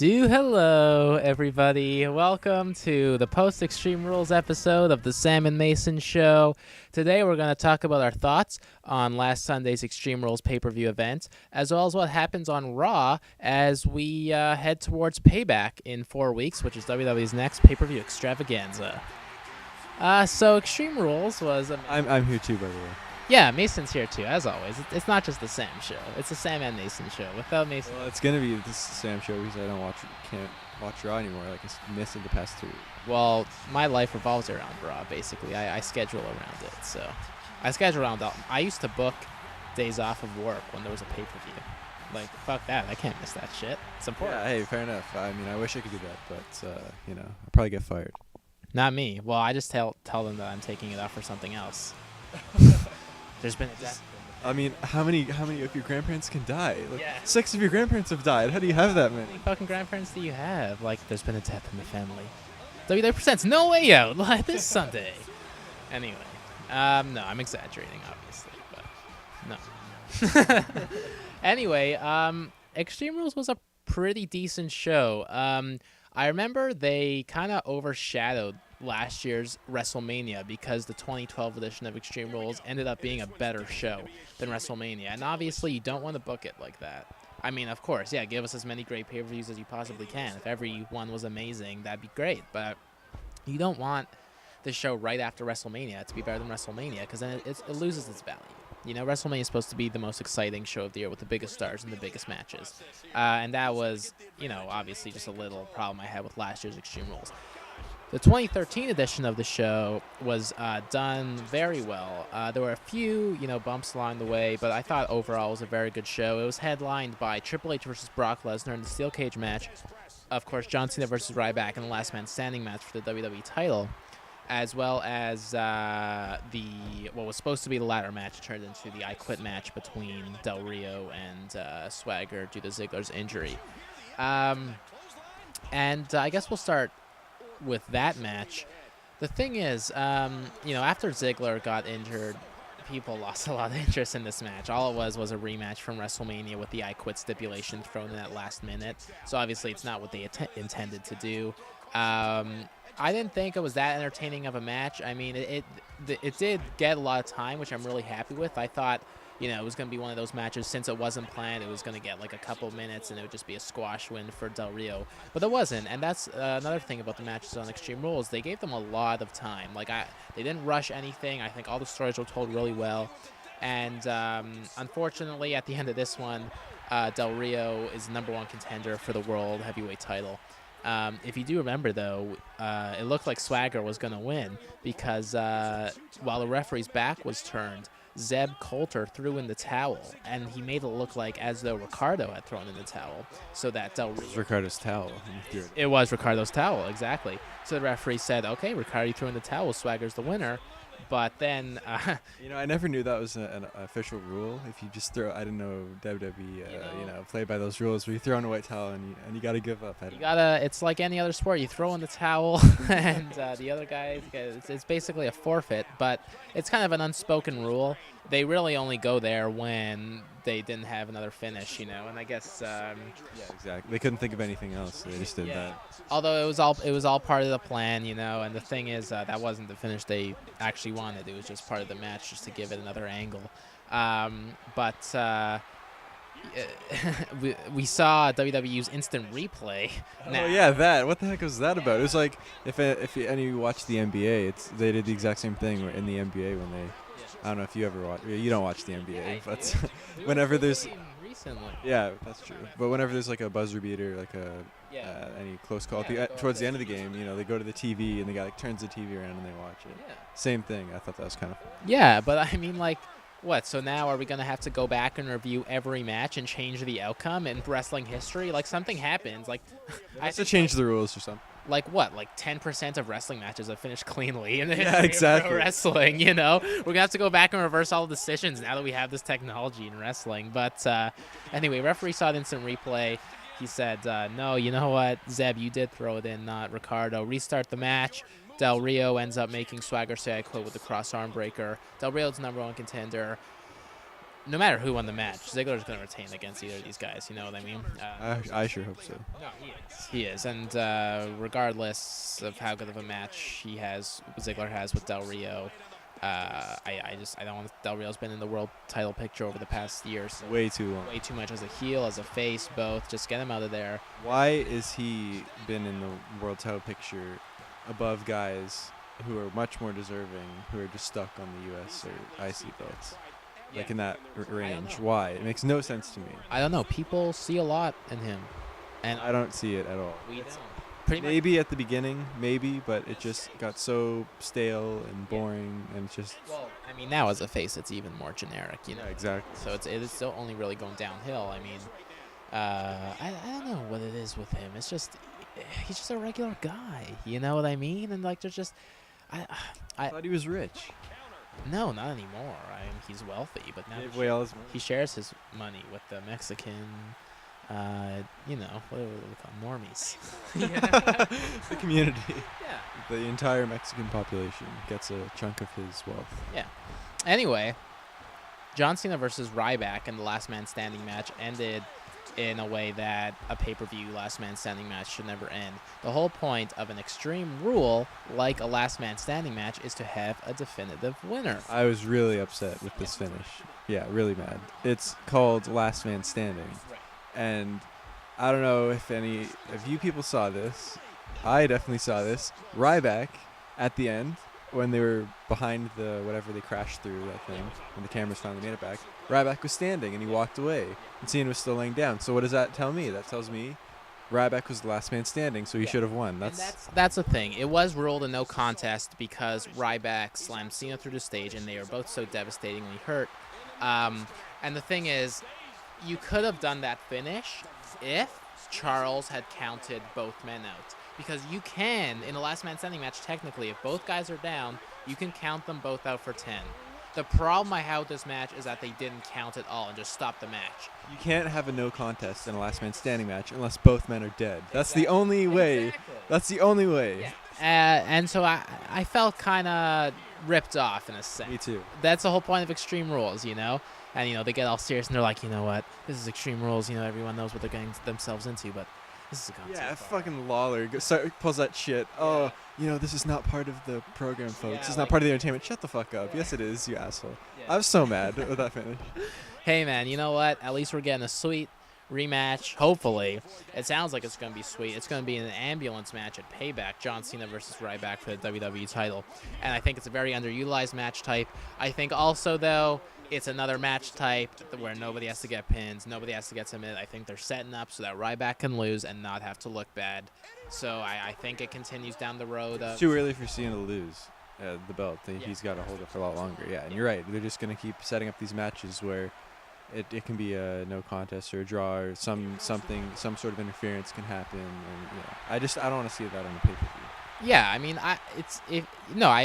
Hello, everybody. Welcome to the post Extreme Rules episode of the Sam and Mason Show. Today, we're going to talk about our thoughts on last Sunday's Extreme Rules pay-per-view event, as well as what happens on Raw as we head towards Payback in 4 weeks, which is WWE's next pay-per-view extravaganza. So Extreme Rules was... I'm here too, by the way. Yeah, Mason's here too, as always. It's not just the Sam Show. It's the Sam and Mason Show. Without Mason... Well, it's going to be this Sam Show because can't watch Raw anymore. Like, it's missing the past 2 weeks. Well, my life revolves around Raw, basically. I schedule around it, so... I schedule around... I used to book days off of work when there was a pay-per-view. Like, fuck that. I can't miss that shit. It's important. Yeah, hey, fair enough. I mean, I wish I could do that, but, I'll probably get fired. Not me. Well, I just tell them that I'm taking it off for something else. There's been a death. I mean, how many of your grandparents can die? Like, Yeah. 6 of your grandparents have died. How do you have that How many? many fucking grandparents do you have? Like, there's been a death in the family. WWE presents No Way Out live this Sunday. Anyway, no, I'm exaggerating, obviously, but no. Anyway, Extreme Rules was a pretty decent show. I remember they kind of overshadowed last year's WrestleMania because the 2012 edition of Extreme Rules ended up being a better show than WrestleMania. And obviously, you don't want to book it like that. I mean, of course, yeah, give us as many great pay-per-views as you possibly can. If every one was amazing, that'd be great. But you don't want the show right after WrestleMania to be better than WrestleMania because then it loses its value. You know, WrestleMania is supposed to be the most exciting show of the year with the biggest stars and the biggest matches. And that was, obviously just a little problem I had with last year's Extreme Rules. The 2013 edition of the show was done very well. There were a few, bumps along the way, but I thought overall it was a very good show. It was headlined by Triple H versus Brock Lesnar in the Steel Cage match. Of course, John Cena versus Ryback in the Last Man Standing match for the WWE title, as well as what was supposed to be the ladder match turned into the I Quit match between Del Rio and Swagger due to Ziggler's injury. And I guess we'll start with that match. The thing is, after Ziggler got injured, people lost a lot of interest in this match. All it was a rematch from WrestleMania with the I Quit stipulation thrown in at last minute. So obviously it's not what they intended to do. I didn't think it was that entertaining of a match. I mean, it did get a lot of time, which I'm really happy with. I thought, it was going to be one of those matches, since it wasn't planned, it was going to get like a couple minutes and it would just be a squash win for Del Rio. But it wasn't, and that's another thing about the matches on Extreme Rules. They gave them a lot of time. They didn't rush anything. I think all the stories were told really well. And unfortunately, at the end of this one, Del Rio is the #1 contender for the World Heavyweight title. If you do remember, though, it looked like Swagger was going to win because while the referee's back was turned, Zeb Coulter threw in the towel, and he made it look like as though Ricardo had thrown in the towel, so that Del Rio... It was Ricardo's towel. It was Ricardo's towel, exactly. So the referee said, okay, Ricardo threw in the towel, Swagger's the winner. But then... I never knew that was an official rule. If you just throw... I didn't know WWE, played by those rules where you throw in a white towel and you got to give up. It's like any other sport. You throw in the towel and the other guy... It's basically a forfeit, but it's kind of an unspoken rule. They really only go there when they didn't have another finish, and I guess... yeah, exactly. They couldn't think of anything else. They just did that. Although it was all part of the plan, and the thing is that wasn't the finish they actually wanted. It was just part of the match just to give it another angle. We saw WWE use instant replay. Oh yeah, that. What the heck was that about? It was like if any of you watch the NBA, they did the exact same thing in the NBA when they. I don't know if you ever watch. You don't watch the NBA, but whenever there's. Recently. Yeah, that's true. But whenever there's like a buzzer beater, like any close call, towards the end of the game, they go to the TV and the guy turns the TV around and they watch it. Yeah. Same thing. I thought that was kind of. Yeah, but I mean, what? So now are we going to have to go back and review every match and change the outcome in wrestling history? Like, something happens. Like, I have to change the rules or something. Like what? Like 10% of wrestling matches have finished cleanly in the history exactly. of wrestling, We're going to have to go back and reverse all the decisions now that we have this technology in wrestling. But anyway, referee saw the instant replay. He said, no, you know what? Zeb, you did throw it in, not Ricardo. Restart the match. Del Rio ends up making Swagger say I quit with the cross arm breaker. Del Rio's #1 contender. no matter who won the match, Ziggler's going to retain against either of these guys. You know what I mean? I sure hope so. No, he is. And regardless of how good of a match Ziggler has with Del Rio, I don't want Del Rio's been in the world title picture over the past years. Way too long. Way too much as a heel, as a face, both. Just get him out of there. Why is he been in the world title picture above guys who are much more deserving, who are just stuck on the U.S. or IC belts? Like in that range. Why? It makes no sense to me. I don't know. People see a lot in him, and I don't see it at all. We don't. Maybe at the beginning, but it just got so stale and boring, and it's just. Well, I mean, now as a face, it's even more generic, you know. Yeah, exactly. So it's still only really going downhill. I mean, I don't know what it is with him. It's just he's just a regular guy. You know what I mean? And like, there's just I thought he was rich. No, not anymore. I mean, he's wealthy, but now he shares his money with the Mexican, you know, what do we call normies? The community. Yeah. The entire Mexican population gets a chunk of his wealth. Yeah. Anyway, John Cena versus Ryback in the Last Man Standing match ended in a way that a pay-per-view Last Man Standing match should never end. The whole point of an Extreme Rule, like a Last Man Standing match, is to have a definitive winner. I was really upset with this finish. Yeah, really mad. It's called Last Man Standing. And I don't know if any of you people saw this. I definitely saw this. Ryback, at the end, when they were behind the whatever they crashed through, that thing, when the cameras finally made it back, Ryback was standing and he walked away. And Cena was still laying down. So what does that tell me? That tells me Ryback was the last man standing, so he should have won. That's the thing. It was ruled a no contest because Ryback slammed Cena through the stage, and they were both so devastatingly hurt. And the thing is, you could have done that finish if Charles had counted both men out. Because you can, in a last man standing match, technically, if both guys are down, you can count them both out for 10. The problem I have with this match is that they didn't count it all and just stopped the match. You can't have a no contest in a last man standing match unless both men are dead. That's the only way. Exactly. That's the only way. Yeah. And so I felt kind of ripped off in a sense. Me too. That's the whole point of Extreme Rules, you know? And, you know, they get all serious and they're like, you know what? This is Extreme Rules. You know, everyone knows what they're getting themselves into, but this is a concept. Yeah, fucking Lawler pulls that shit. Yeah. Oh, you know, this is not part of the program, folks. This is not part of the entertainment. Shut the fuck up. Yes, it is, you asshole. Yeah. I was so mad with that finish. Hey, man, you know what? At least we're getting a sweet rematch, hopefully. It sounds like it's going to be sweet. It's going to be an ambulance match at Payback, John Cena versus Ryback for the WWE title. And I think it's a very underutilized match type. I think also, though, it's another match type where nobody has to get pins, nobody has to get submitted. I think they're setting up so that Ryback can lose and not have to look bad. So I think it continues down the road. It's too early for Cena to lose the belt. He's got to hold it for a lot longer. Yeah, and you're right. They're just going to keep setting up these matches where it can be a no contest or a draw or some sort of interference can happen. And I don't want to see that on the pay-per-view. Yeah, I mean, I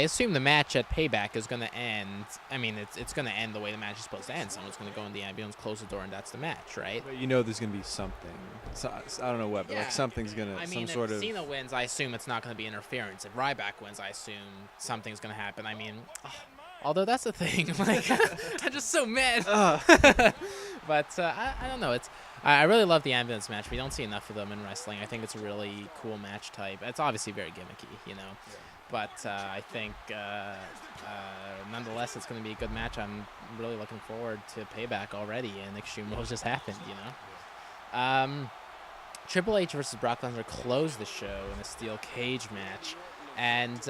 assume the match at Payback is going to end. I mean, it's going to end the way the match is supposed to end. Someone's going to go in the ambulance, close the door, and that's the match, right? But you know there's going to be something. So, I don't know what, but like something's going to, if Cena wins, I assume it's not going to be interference. If Ryback wins, I assume something's going to happen. I mean, although that's the thing. Like, I'm just so mad. But I don't know. I really love the ambulance match. We don't see enough of them in wrestling. I think it's a really cool match type. It's obviously very gimmicky, you know. Yeah. But I think, nonetheless, it's going to be a good match. I'm really looking forward to Payback already, and Extreme Rules just happened, you know. Triple H versus Brock Lesnar closed the show in a steel cage match. And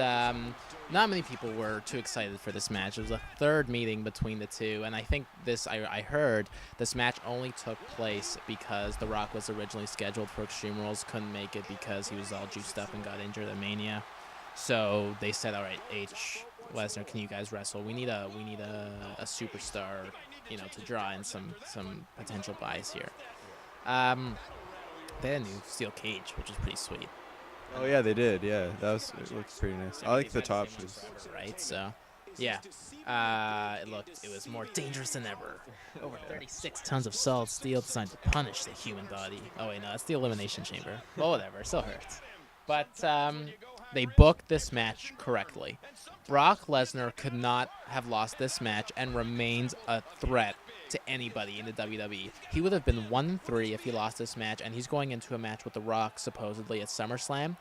not many people were too excited for this match. It was a third meeting between the two, and I think I heard this match only took place because The Rock was originally scheduled for Extreme Rules, couldn't make it because he was all juiced up and got injured at Mania. So they said, "All right, Lesnar, can you guys wrestle? We need a superstar, you know, to draw in some potential buys here." They had a new steel cage, which is pretty sweet. Oh yeah, they did. Yeah, it looks pretty nice. I like the top. Right, so yeah, it was more dangerous than ever. Over 36 tons of solid steel designed to punish the human body. Oh wait, no, that's the Elimination Chamber. Well, whatever, it still hurts. But they booked this match correctly. Brock Lesnar could not have lost this match and remains a threat to anybody in the WWE. He would have been 1-3 if he lost this match, and he's going into a match with The Rock supposedly at SummerSlam.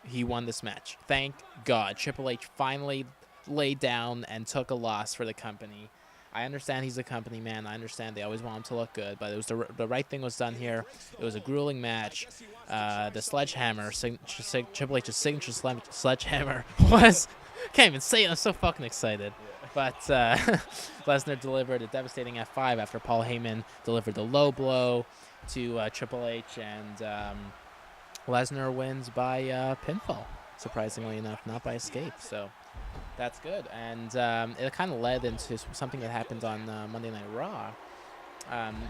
He won this match. Thank God. Triple H finally laid down and took a loss for the company. I understand he's a company man. I understand they always want him to look good, but it was the right thing was done here. It was a grueling match. The sledgehammer, Triple H's signature sledgehammer was... Can't even say it. I'm so fucking excited. But Lesnar delivered a devastating F5 after Paul Heyman delivered the low blow to Triple H, and Lesnar wins by pinfall, surprisingly enough, not by escape. So that's good. And it kind of led into something that happened on Monday Night Raw.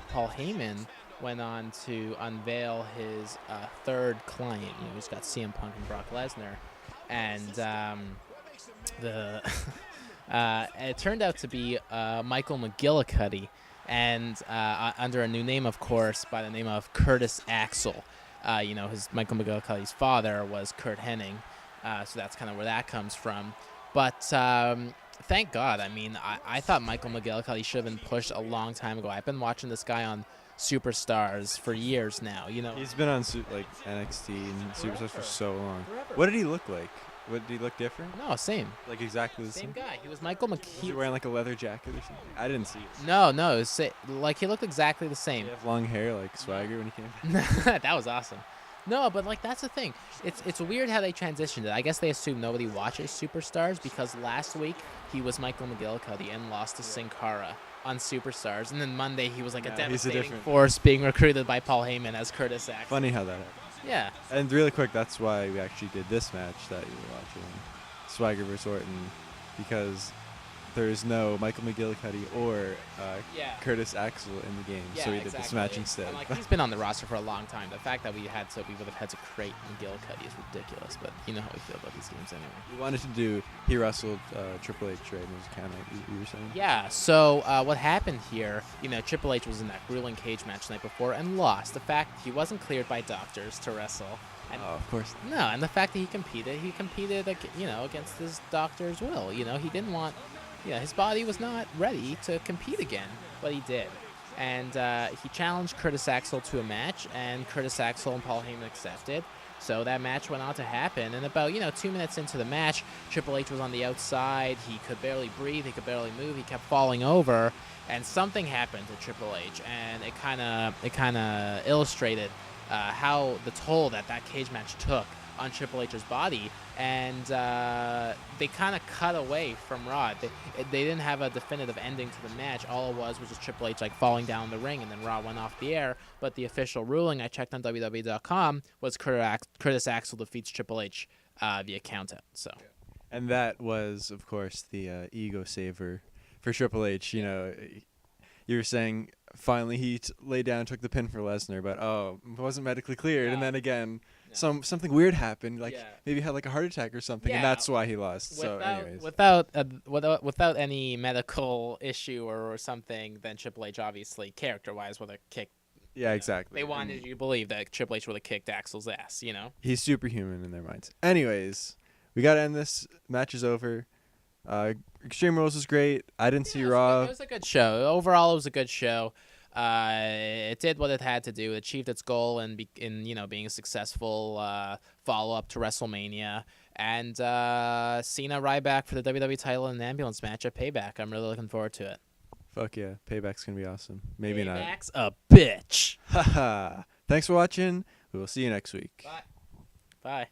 Paul Heyman went on to unveil his third client. He's got CM Punk and Brock Lesnar. And it turned out to be Michael McGillicuddy, and under a new name, of course, by the name of Curtis Axel. His Michael McGillicuddy's father was Kurt Hennig, so that's kind of where that comes from. But thank God. I mean, I thought Michael McGillicuddy should have been pushed a long time ago. I've been watching this guy on Superstars for years now. He's been on NXT and Superstars for so long. Forever. What did he look like? Did he look different? No, same. Like exactly the Same same? guy. He was Michael Was he wearing like a leather jacket or something? I didn't see it. No, it was like he looked exactly the same. Did he have long hair like Swagger when he came? That was awesome. No, but like that's the thing. It's weird how they transitioned it. I guess they assume nobody watches Superstars because last week he was Michael McGillicuddy and lost to Sin Cara on Superstars, and then Monday he was like a devastating force being recruited by Paul Heyman as Curtis Axel. Funny how that happened. Yeah. And really quick, that's why we actually did this match that you were watching, Swagger vs. Orton, because there's no Michael McGillicuddy or Curtis Axel in the game, so we did this match instead. And, like, he's been on the roster for a long time. The fact that we would have had to create McGillicuddy is ridiculous, but you know how we feel about these games anyway. We wanted to do, he wrestled Triple H, right? And it was a count out, you were saying? Yeah, so what happened here, Triple H was in that grueling cage match the night before and lost. The fact he wasn't cleared by doctors to wrestle. And of course. No, and the fact that he competed against his doctor's will. He didn't want... his body was not ready to compete again, but he did. And he challenged Curtis Axel to a match, and Curtis Axel and Paul Heyman accepted. So that match went on to happen. And about, 2 minutes into the match, Triple H was on the outside. He could barely breathe. He could barely move. He kept falling over. And something happened to Triple H, and it kind of illustrated how the toll that cage match took on Triple H's body, and they kind of cut away from Raw. They didn't have a definitive ending to the match. All it was just Triple H like falling down the ring, and then Raw went off the air. But the official ruling, I checked on WWE.com, was Curtis Axel defeats Triple H via countout. So, and that was, of course, the ego saver for Triple H. You were saying finally he laid down and took the pin for Lesnar, but it wasn't medically cleared, and then again. No. Something weird happened, maybe he had like a heart attack or something, and that's why he lost. Without any medical issue or something, then Triple H obviously character-wise would have kicked. Yeah, exactly. They wanted you to believe that Triple H would have kicked Axel's ass. He's superhuman in their minds. Anyways, we gotta end this. Match is over. Extreme Rules was great. I didn't see Raw. It was a good show. Overall, it was a good show. It did what it had to do. It achieved its goal in being a successful follow-up to WrestleMania. And Cena Ryback for the WWE title in an ambulance match at Payback. I'm really looking forward to it. Fuck yeah. Payback's going to be awesome. Maybe not. Payback's a bitch. Haha. Thanks for watching. We will see you next week. Bye. Bye.